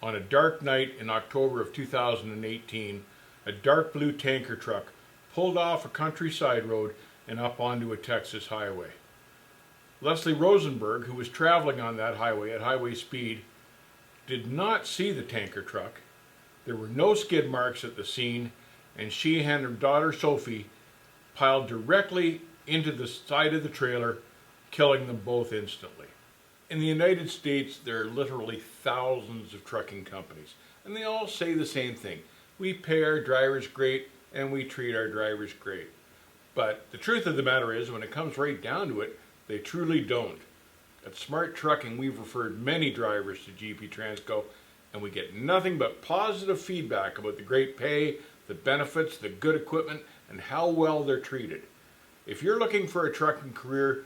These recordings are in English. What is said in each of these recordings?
On a dark night in October of 2018, a dark blue tanker truck pulled off a countryside road and up onto a Texas highway. Leslie Rosenberg, who was traveling on that highway at highway speed, did not see the tanker truck. There were no skid marks at the scene, and she and her daughter Sophie piled directly into the side of the trailer, killing them both instantly. In the United States, there are literally thousands of trucking companies, and they all say the same thing. We pay our drivers great, and we treat our drivers great. But the truth of the matter is, when it comes right down to it, they truly don't. At Smart Trucking, we've referred many drivers to GP Transco, and we get nothing but positive feedback about the great pay, the benefits, the good equipment, and how well they're treated. If you're looking for a trucking career,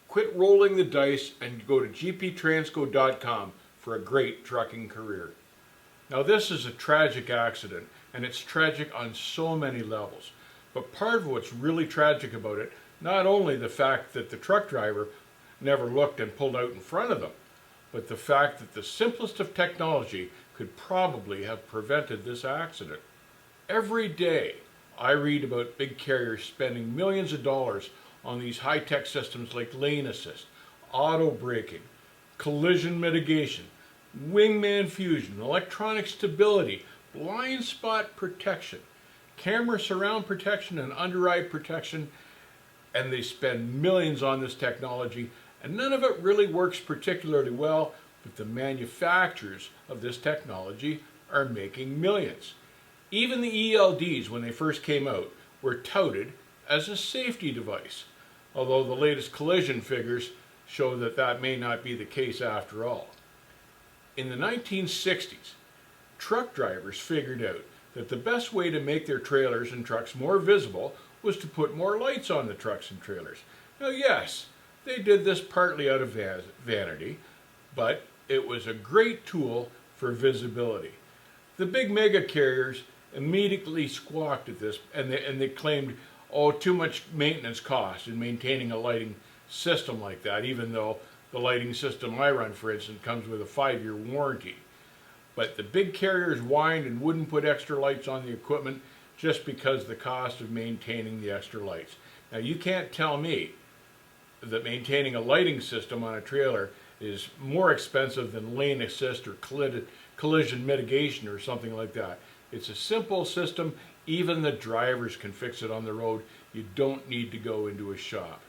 quit rolling the dice and go to gptransco.com for a great trucking career. Now, this is a tragic accident, and it's tragic on so many levels. But part of what's really tragic about it, not only the fact that the truck driver never looked and pulled out in front of them, but the fact that the simplest of technology could probably have prevented this accident. Every day, I read about big carriers spending millions of dollars on these high-tech systems like lane assist, auto braking, collision mitigation, wingman fusion, electronic stability, blind spot protection, camera surround protection, and under-eye protection, and they spend millions on this technology, and none of it really works particularly well, but the manufacturers of this technology are making millions. Even the ELDs, when they first came out, were touted as a safety device, although the latest collision figures show that that may not be the case after all. In the 1960s, truck drivers figured out that the best way to make their trailers and trucks more visible was to put more lights on the trucks and trailers. Now, yes, they did this partly out of vanity, but it was a great tool for visibility. The big mega carriers immediately squawked at this, and they claimed, oh, too much maintenance cost in maintaining a lighting system like that, even though the lighting system I run, for instance, comes with a 5-year warranty. But the big carriers whined and wouldn't put extra lights on the equipment just because of the cost of maintaining the extra lights. Now, you can't tell me that maintaining a lighting system on a trailer is more expensive than lane assist or collision mitigation or something like that. It's a simple system. Even the drivers can fix it on the road. You don't need to go into a shop.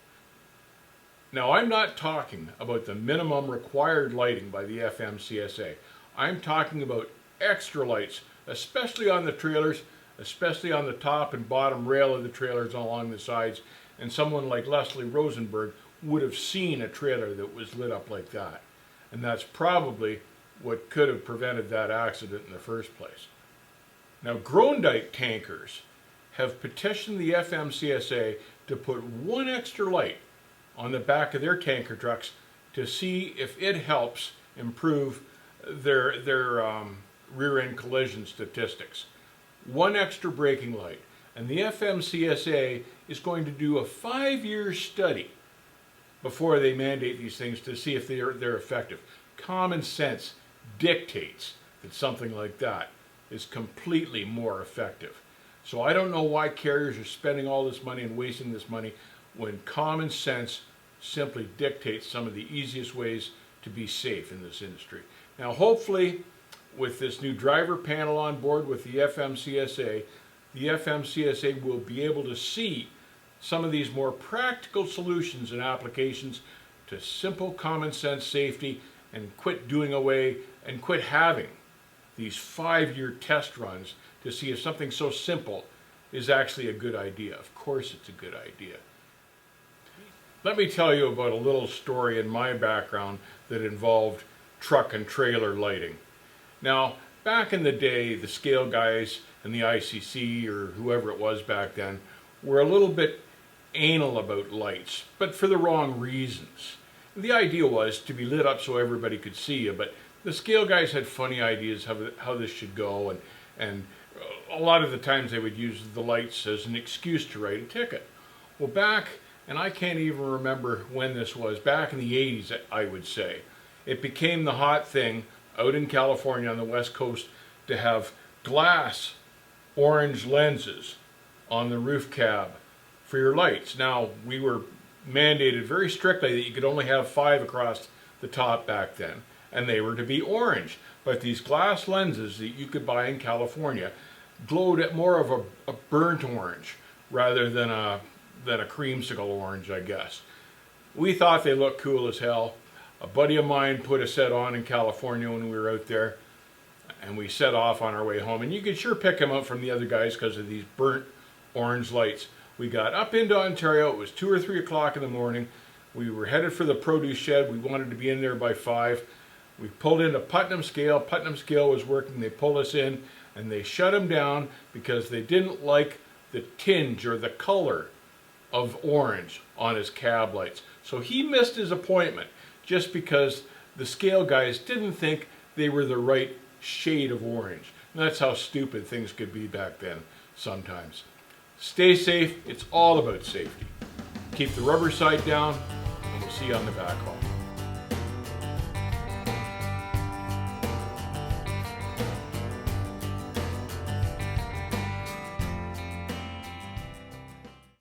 Now, I'm not talking about the minimum required lighting by the FMCSA. I'm talking about extra lights, especially on the trailers, especially on the top and bottom rail of the trailers along the sides. And someone like Leslie Rosenberg would have seen a trailer that was lit up like that. And that's probably what could have prevented that accident in the first place. Now, Grondike tankers have petitioned the FMCSA to put one extra light on the back of their tanker trucks to see if it helps improve their rear-end collision statistics. One extra braking light. And the FMCSA is going to do a 5-year study before they mandate these things to see if they're effective. Common sense dictates that something like that is completely more effective. So I don't know why carriers are spending all this money and wasting this money when common sense simply dictates some of the easiest ways to be safe in this industry. Now, hopefully, with this new driver panel on board with the FMCSA will be able to see some of these more practical solutions and applications to simple common sense safety, and quit doing away and quit having these 5-year test runs to see if something so simple is actually a good idea. Of course it's a good idea. Let me tell you about a little story in my background that involved truck and trailer lighting. Now, back in the day, the scale guys and the ICC, or whoever it was back then, were a little bit anal about lights, but for the wrong reasons. The idea was to be lit up so everybody could see you, but the scale guys had funny ideas how this should go, and a lot of the times they would use the lights as an excuse to write a ticket. Well, back, and I can't even remember when this was, back in the 80s, I would say, it became the hot thing out in California on the West Coast to have glass orange lenses on the roof cab for your lights. Now, we were mandated very strictly that you could only have 5 across the top back then, and they were to be orange. But these glass lenses that you could buy in California glowed at more of a burnt orange rather than a creamsicle orange, I guess. We thought they looked cool as hell. A buddy of mine put a set on in California when we were out there, and we set off on our way home. And you could sure pick them out from the other guys because of these burnt orange lights. We got up into Ontario. It was 2 or 3 o'clock in the morning. We were headed for the produce shed. We wanted to be in there by 5. We pulled into Putnam Scale. Putnam Scale was working. They pulled us in, and they shut him down because they didn't like the tinge or the color of orange on his cab lights. So he missed his appointment just because the scale guys didn't think they were the right shade of orange. And that's how stupid things could be back then sometimes. Stay safe. It's all about safety. Keep the rubber side down, and we'll see you on the back haul.